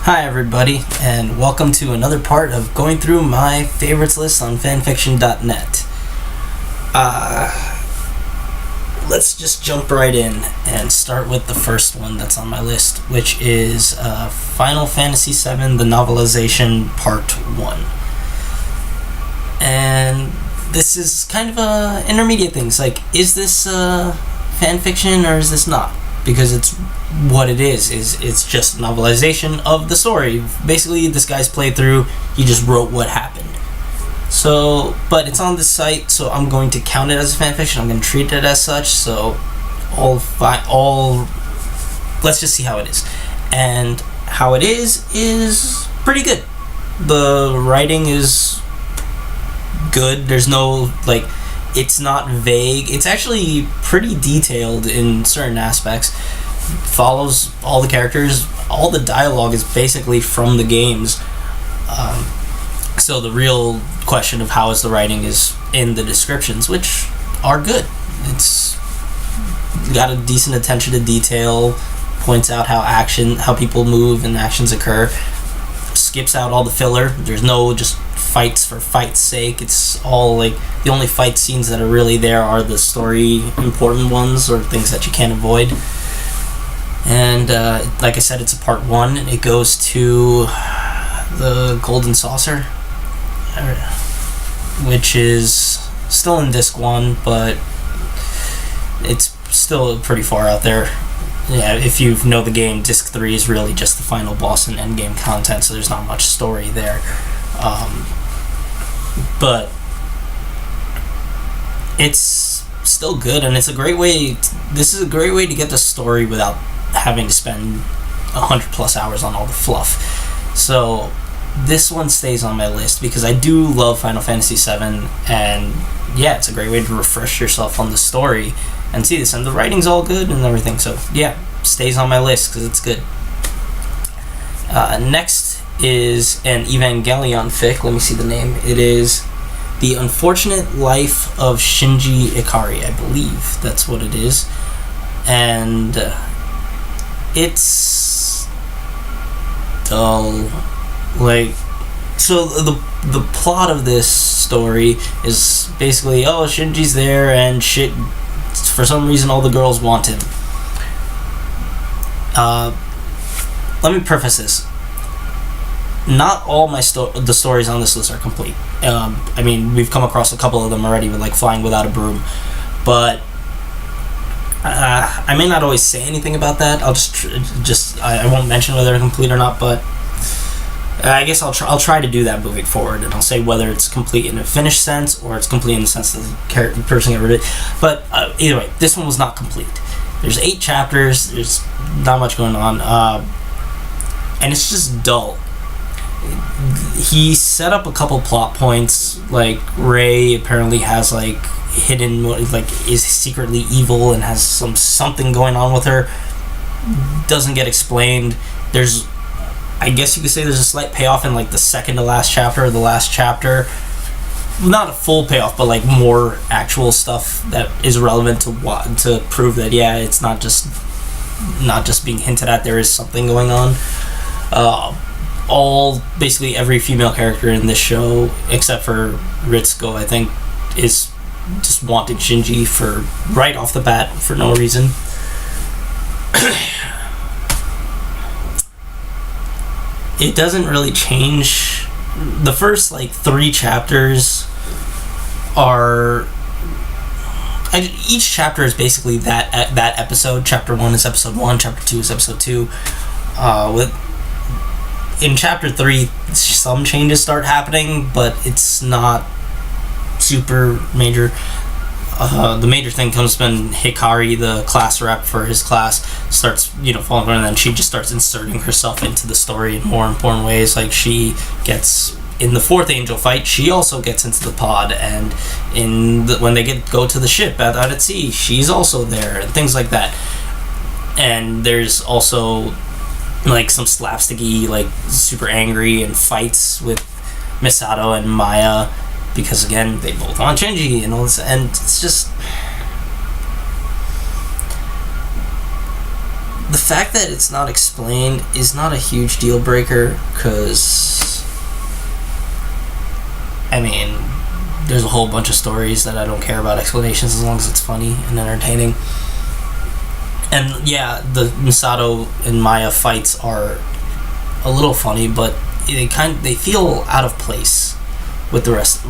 Hi everybody, and welcome to another part of going through my favorites list on fanfiction.net. Let's just jump right in and start with the first one that's on my list, which is Final Fantasy VII, the novelisation Part 1. And this is kind of a intermediate thing. It's like, is this fanfiction or is this not? Because it's what it is it's just novelization of the story. Basically, this guy's playthrough, he just wrote what happened. So, but it's on this site, so I'm going to count it as a fanfiction. I'm going to treat it as such. So, let's just see how it is. And how it is pretty good. The writing is good. There's no, it's not vague. It's actually pretty detailed in certain aspects. Follows all the characters. All the dialogue is basically from the games. So the real question of how is the writing is in the descriptions, which are good. It's got a decent attention to detail. Points out how people move and actions occur. Skips out all the filler. There's no just fights for fight's sake. It's all the only fight scenes that are really there are the story important ones or things that you can't avoid. And like I said, it's a part 1. It goes to the Golden Saucer, which is still in disc 1, but it's still pretty far out there. Yeah, if you know the game, disc 3 is really just the final boss and endgame content, so there's not much story there. But it's still good, and it's a great way. This is a great way to get the story without having to spend 100 plus hours on all the fluff. So this one stays on my list because I do love Final Fantasy VII, and yeah, it's a great way to refresh yourself on the story and see this. And the writing's all good and everything, so yeah, stays on my list because it's good. Next is an Evangelion fic. Let me see the name. It is The Unfortunate Life of Shinji Ikari. I believe that's what it is. And it's dull. So the plot of this story is basically, Shinji's there and shit, for some reason all the girls want him. Let me preface this. Not all the stories on this list are complete. I mean, we've come across a couple of them already with Flying Without a Broom, but I may not always say anything about that. I'll I won't mention whether they're complete or not, but I guess I'll try to do that moving forward, and I'll say whether it's complete in a finished sense or it's complete in the sense that the person got rid of it. But either way, this one was not complete. There's 8 chapters. There's not much going on, and it's just dull. He set up a couple plot points, Rei apparently has hidden, is secretly evil and has something going on with her. Doesn't get explained. There's, I guess you could say, there's a slight payoff in the second to last chapter or the last chapter. Not a full payoff, but more actual stuff that is relevant to prove that it's not just being hinted at. There is something going on. Basically every female character in this show, except for Ritsuko, I think, is just wanting Shinji for right off the bat for no reason. It doesn't really change. The first 3 chapters are. Each chapter is basically that episode. Chapter 1 is episode 1. Chapter 2 is episode 2. In chapter 3, some changes start happening, but it's not super major. The major thing comes when Hikari, the class rep for his class, starts falling for it, and then she just starts inserting herself into the story in more important ways. She gets in the 4th angel fight, she also gets into the pod, and when they go to the ship out at sea, she's also there, and things like that. And there's also some slapsticky, super angry and fights with Misato and Maya, because again, they both want Shinji and all this, and it's just the fact that it's not explained is not a huge deal breaker, because I mean, there's a whole bunch of stories that I don't care about explanations as long as it's funny and entertaining. And yeah, the Misato and Maya fights are a little funny, but they feel out of place with the rest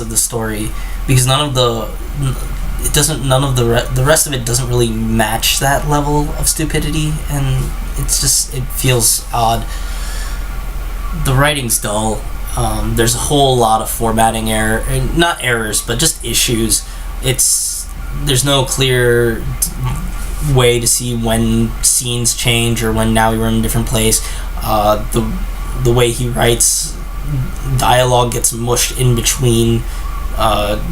of the story, because the rest of it doesn't really match that level of stupidity, and it feels odd. The writing's dull. There's a whole lot of formatting not errors, but just issues. There's no clear way to see when scenes change or when now we're in a different place. The way he writes, dialogue gets mushed in between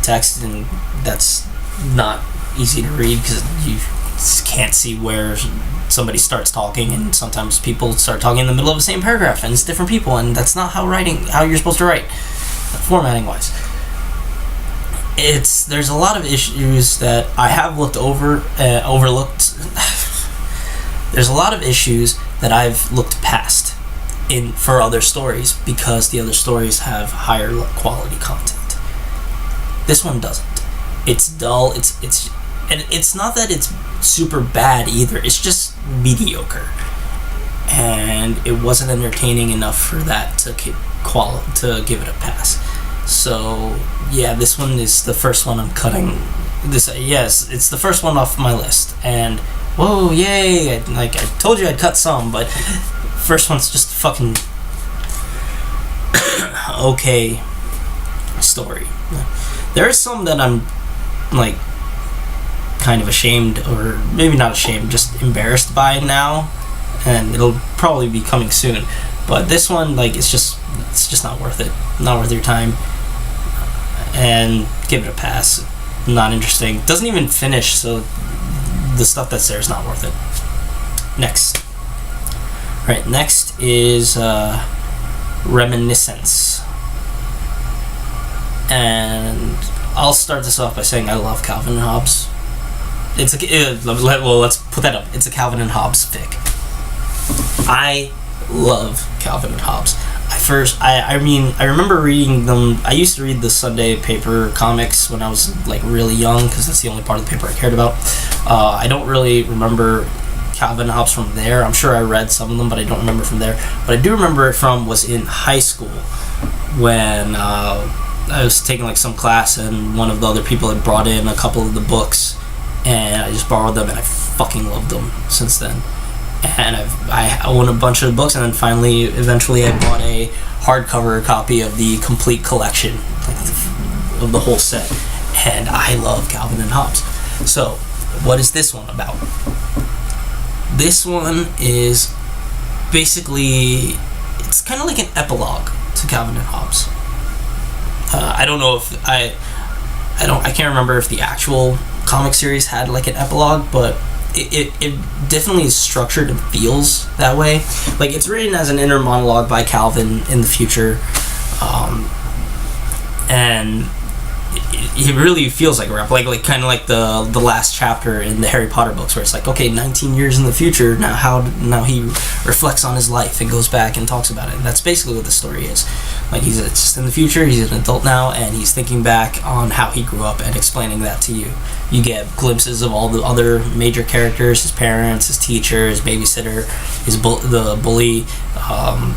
text, and that's not easy to read because you can't see where somebody starts talking, and sometimes people start talking in the middle of the same paragraph and it's different people, and that's not how you're supposed to write, formatting wise. There's a lot of issues that I have overlooked. There's a lot of issues that I've looked past for other stories because the other stories have higher quality content. This one doesn't. It's dull. And it's not that it's super bad either. It's just mediocre, and it wasn't entertaining enough for that to give it a pass. So yeah, this one is the first one I'm cutting. Yes, it's the first one off my list, and whoa, yay! I told you I'd cut some, but first one's just fucking okay story. There are some that I'm like kind of ashamed, or maybe not ashamed, just embarrassed by now, and it'll probably be coming soon. But this one, it's just not worth it. Not worth your time. And give it a pass. Not interesting. Doesn't even finish, so the stuff that's there is not worth it. Next. Right, next is Reminiscence. And I'll start this off by saying I love Calvin and Hobbes. Let's put that up. It's a Calvin and Hobbes fic. I love Calvin and Hobbes. I remember reading them. I used to read the Sunday paper comics when I was really young, because that's the only part of the paper I cared about. I don't really remember Calvin and Hobbes from there. I'm sure I read some of them, but I don't remember from there. But I do remember it was in high school when I was taking some class, and one of the other people had brought in a couple of the books, and I just borrowed them, and I fucking loved them since then. And I own a bunch of the books, and then eventually I bought a hardcover copy of the complete collection, of the whole set, and I love Calvin and Hobbes. So, what is this one about? This one is basically, it's kind of like an epilogue to Calvin and Hobbes. I don't know if I can't remember if the actual comic series had an epilogue, but it definitely is structured and feels that way. It's written as an inner monologue by Calvin in the future, and it really feels like a rap, kind of like the last chapter in the Harry Potter books, where it's okay, 19 years in the future, now he reflects on his life and goes back and talks about it. And that's basically what the story is. It's just in the future, he's an adult now, and he's thinking back on how he grew up and explaining that to you. You get glimpses of all the other major characters: his parents, his teacher, his babysitter, the bully,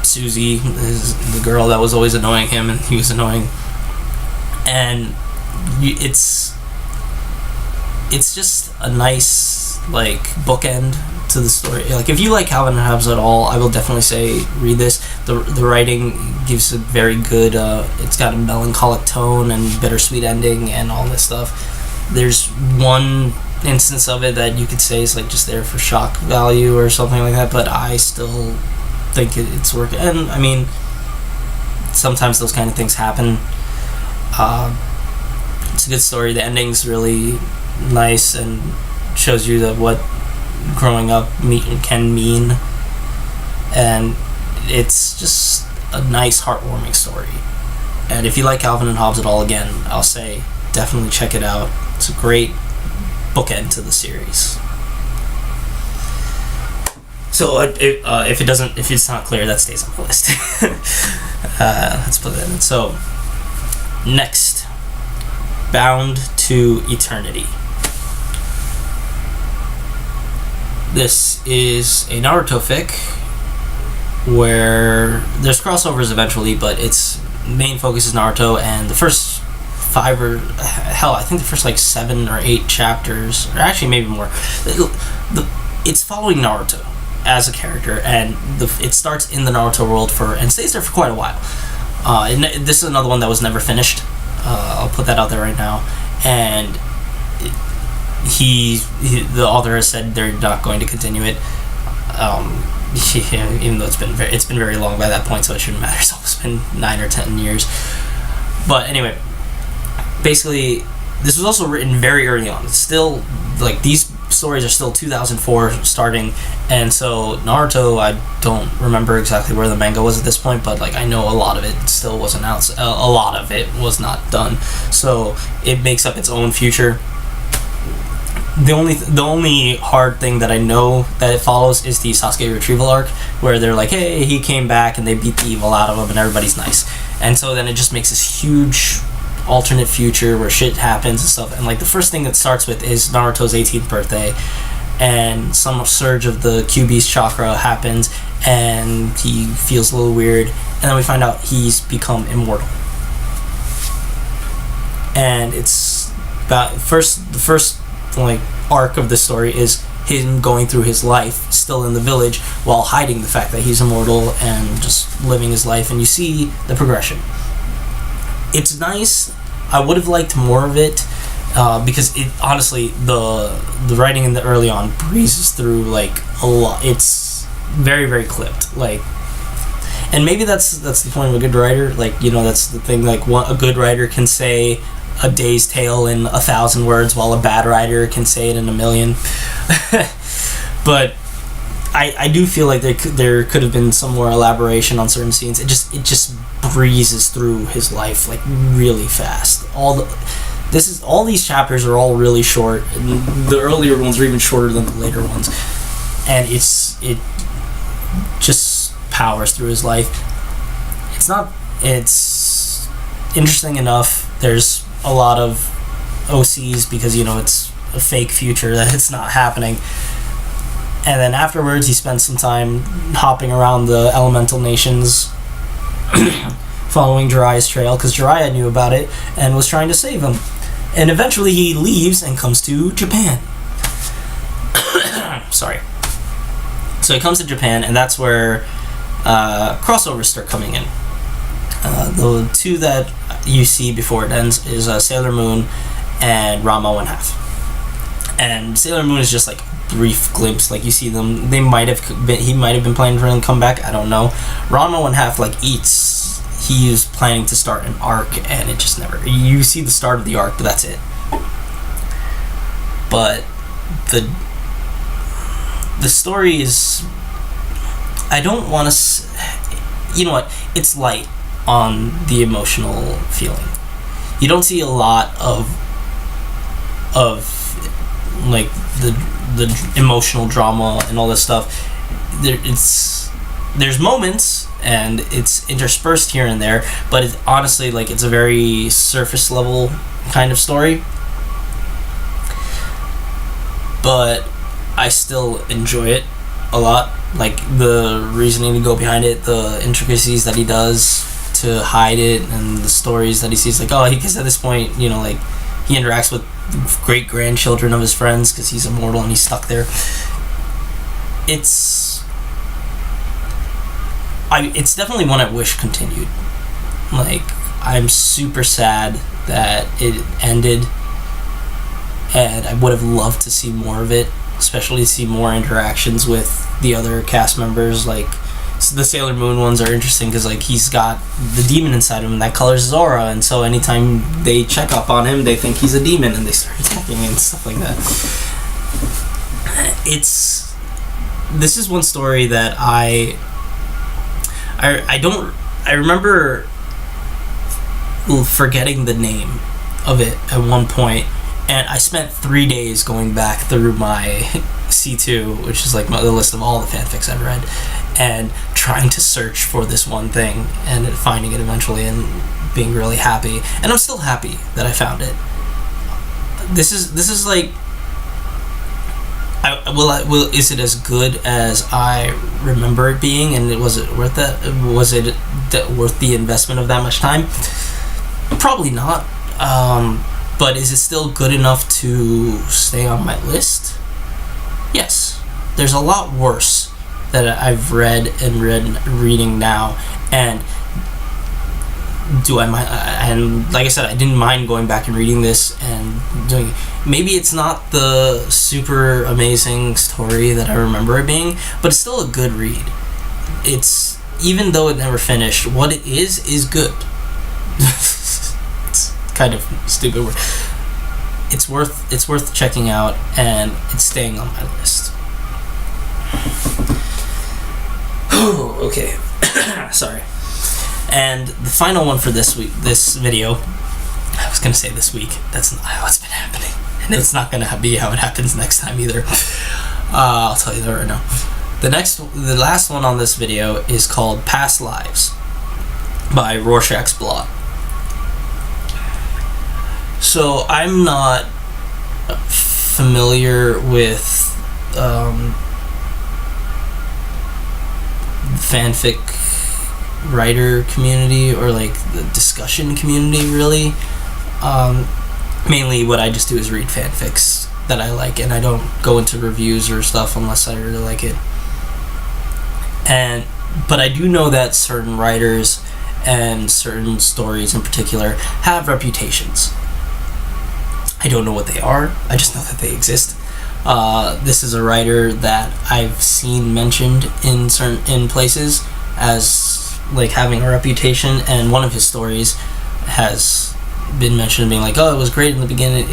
Susie, the girl that was always annoying him, and he was annoying. And it's just a nice bookend to the story. If you like Calvin and Hobbes at all, I will definitely say read this. The writing gives a very good it's got a melancholic tone and bittersweet ending and all this stuff. There's one instance of it that you could say is just there for shock value or something like that, but I still think it's working. And I mean, sometimes those kind of things happen. It's a good story. The ending's really nice and shows you that what growing up can mean, and it's just a nice, heartwarming story. And if you like Calvin and Hobbes at all, again, I'll say definitely check it out. It's a great bookend to the series. So if it's not clear, that stays on the list. Let's put that in. So next, Bound to Eternity. This is a Naruto fic where there's crossovers eventually, but its main focus is Naruto, and the first 5 or hell, I think the first like 7 or 8 chapters, or actually maybe more, it's following Naruto as a character, and it starts in the Naruto world and stays there for quite a while. And this is another one that was never finished. I'll put that out there right now. And the author has said they're not going to continue it. Even though it's been very long by that point, so it shouldn't matter. It's almost been 9 or 10 years. But anyway, basically, this was also written very early on. It's still like these stories are still 2004 starting, and so Naruto, I don't remember exactly where the manga was at this point, but like I know a lot of it still wasn't out. A lot of it was not done, so it makes up its own future. The only hard thing that I know that it follows is the Sasuke retrieval arc, where they're like, hey, he came back and they beat the evil out of him and everybody's nice. And so then it just makes this huge alternate future where shit happens and stuff. And like the first thing that starts with is Naruto's 18th birthday, and some surge of the QB's chakra happens and he feels a little weird, and then we find out he's become immortal. And it's about the first like arc of the story is him going through his life still in the village while hiding the fact that he's immortal and just living his life, and you see the progression. It's nice. I would have liked more of it because it honestly the writing in the early on breezes through like a lot. It's very, very clipped, like, and maybe that's the point of a good writer. Like, you know, that's the thing. Like, a good writer can say a day's tale in 1,000 words, while a bad writer can say it in 1,000,000. But I do feel like there could have been some more elaboration on certain scenes. It just breezes through his life like really fast. All these chapters are all really short, and the earlier ones are even shorter than the later ones, and it just powers through his life. It's interesting enough. There's a lot of OCs because, you know, it's a fake future that it's not happening. And then afterwards he spends some time hopping around the elemental nations following Jiraiya's trail, because Jiraiya knew about it and was trying to save him. And eventually he leaves and comes to Japan. Sorry. So he comes to Japan, and that's where crossovers start coming in. The 2 that you see before it ends is Sailor Moon and Ranma 1/2. And Sailor Moon is just like a brief glimpse. Like, you see them. He might have been planning for them to come back. I don't know. Ranma 1/2 like eats. He is planning to start an arc, and it just never. You see the start of the arc, but that's it. But the story is. I don't want to. You know what? It's light on the emotional feeling. You don't see a lot of like the emotional drama and all this stuff. There's moments, and it's interspersed here and there, but it's honestly like it's a very surface level kind of story. But I still enjoy it a lot. Like, the reasoning to go behind it, the intricacies that he does to hide it, and the stories that he sees. Like, because at this point, you know, like, he interacts with great-grandchildren of his friends because he's immortal and he's stuck there. It's definitely one I wish continued. Like, I'm super sad that it ended, and I would have loved to see more of it, especially see more interactions with the other cast members. Like, the Sailor Moon ones are interesting because, like, he's got the demon inside him, and that colors his aura, and so anytime they check up on him, they think he's a demon, and they start attacking and stuff like that. This is one story that I remember forgetting the name of it at one point, and I spent 3 days going back through my C2, which is like the list of all the fanfics I've read, and trying to search for this one thing and finding it eventually and being really happy. And I'm still happy that I found it. This is like, is it as good as I remember it being, and was it worth that? Was it worth the investment of that much time? Probably not. But is it still good enough to stay on my list? Yes. There's a lot worse that I've reading now, and do I mind? And like I said, I didn't mind going back and reading this and doing. Maybe it's not the super amazing story that I remember it being, but it's still a good read. It's, even though it never finished, what it is good. It's kind of stupid word. It's worth checking out, and it's staying on my list. Oh, okay. Sorry. And the final one for this video, I was gonna say this week. That's not how it's been happening, and it's not gonna be how it happens next time either. I'll tell you that right now. The last one on this video is called "Past Lives" by Rorschach's Blot. So I'm not familiar with fanfic writer community, or like the discussion community, really. Mainly what I just do is read fanfics that I like, and I don't go into reviews or stuff unless I really like it. But I do know that certain writers and certain stories in particular have reputations. I don't know what they are, I just know that they exist. This is a writer that I've seen mentioned in places as like having a reputation, and one of his stories has been mentioned being like, oh, it was great in the beginning,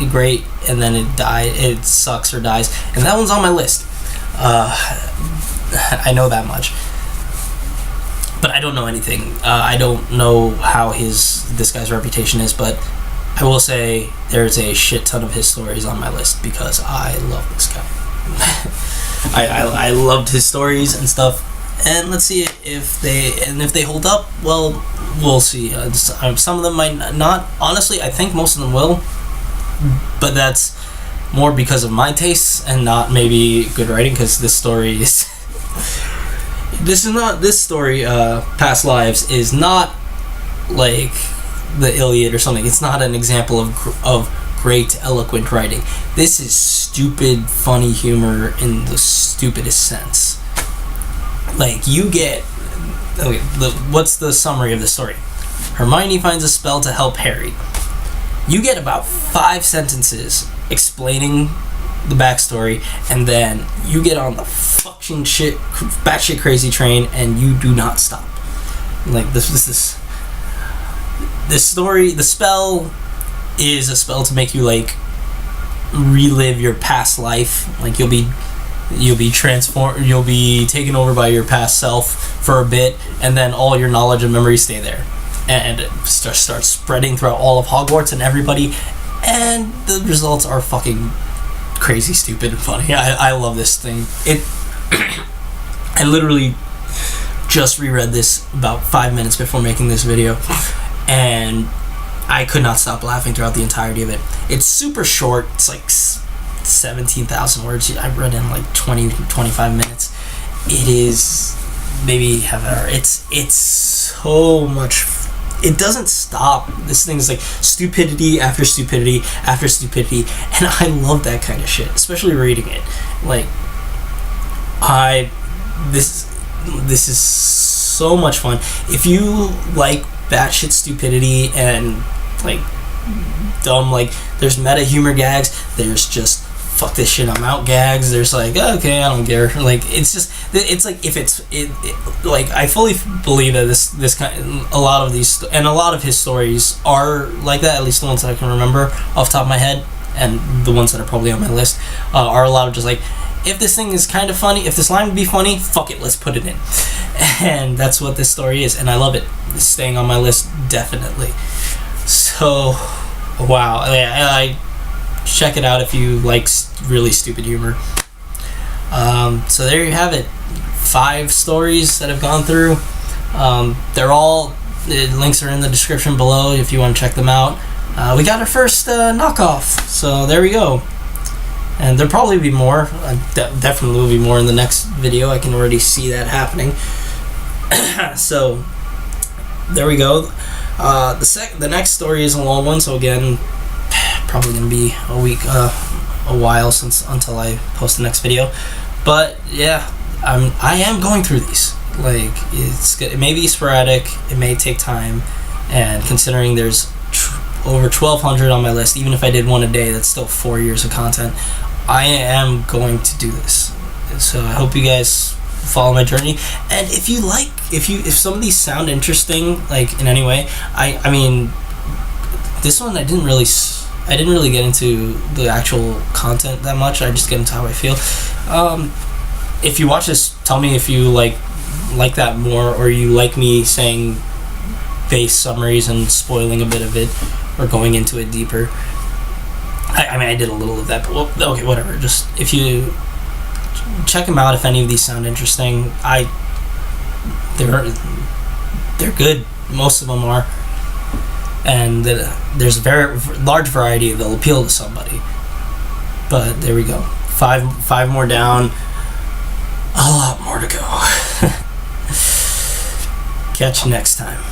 and then it sucks or dies, and that one's on my list. I know that much, but I don't know anything. I don't know how this guy's reputation is, but I will say there's a shit ton of his stories on my list because I love this guy. I loved his stories and stuff, and let's see if they hold up. Well, we'll see. Some of them might not. Honestly, I think most of them will, but that's more because of my tastes and not maybe good writing. Because this story is this story. Past Lives is not like the Iliad or something. It's not an example of great eloquent writing. This is stupid funny humor in the stupidest sense. Like, you get, okay, what's the summary of the story? Hermione finds a spell to help Harry. You get about 5 sentences explaining the backstory, and then you get on the fucking batshit crazy train, and you do not stop. Like, this story, the spell is a spell to make you like relive your past life. Like, you'll be transformed, you'll be taken over by your past self for a bit, and then all your knowledge and memories stay there, and it starts spreading throughout all of Hogwarts and everybody, and the results are fucking crazy, stupid, and funny. I love this thing. I literally just reread this about 5 minutes before making this video, and I could not stop laughing throughout the entirety of it. It's super short. It's like 17,000 words. I read in like 20-25 minutes. It is maybe half an hour. It's so much. It doesn't stop. This thing is like stupidity after stupidity after stupidity, and I love that kind of shit, especially reading it. Like, this is so much fun. If you like batshit stupidity and like dumb, like, there's meta humor gags, there's just fuck this shit I'm out gags, there's like, okay, I don't care, like, it's like, if like, I fully believe that this kind, a lot of these, and a lot of his stories are like that, at least the ones that I can remember off the top of my head, and the ones that are probably on my list, are a lot of just like, if this thing is kind of funny, if this line would be funny, fuck it, let's put it in. And that's what this story is, and I love it. It's staying on my list, definitely. So, wow. I check it out if you like really stupid humor. So there you have it. 5 stories that I've gone through. They're all, the links are in the description below if you want to check them out. We got our first knockoff, so there we go. And there'll probably be more. Definitely will be more in the next video. I can already see that happening. So there we go. The next story is a long one, so again, probably gonna be a week, a while until I post the next video. But yeah, I am going through these. Like, it may be sporadic, it may take time, and considering there's over 1,200 on my list, even if I did one a day, that's still 4 years of content. I am going to do this, so I hope you guys follow my journey. And if some of these sound interesting, like in any way, I mean, this one I didn't really get into the actual content that much. I just get into how I feel. If you watch this, tell me if you like that more, or you like me saying base summaries and spoiling a bit of it, or going into it deeper. I mean, I did a little of that, but okay, whatever. Just, if you check them out, if any of these sound interesting, they're good. Most of them are, and there's a very large variety that'll appeal to somebody. But there we go. 5 more down. A lot more to go. Catch you next time.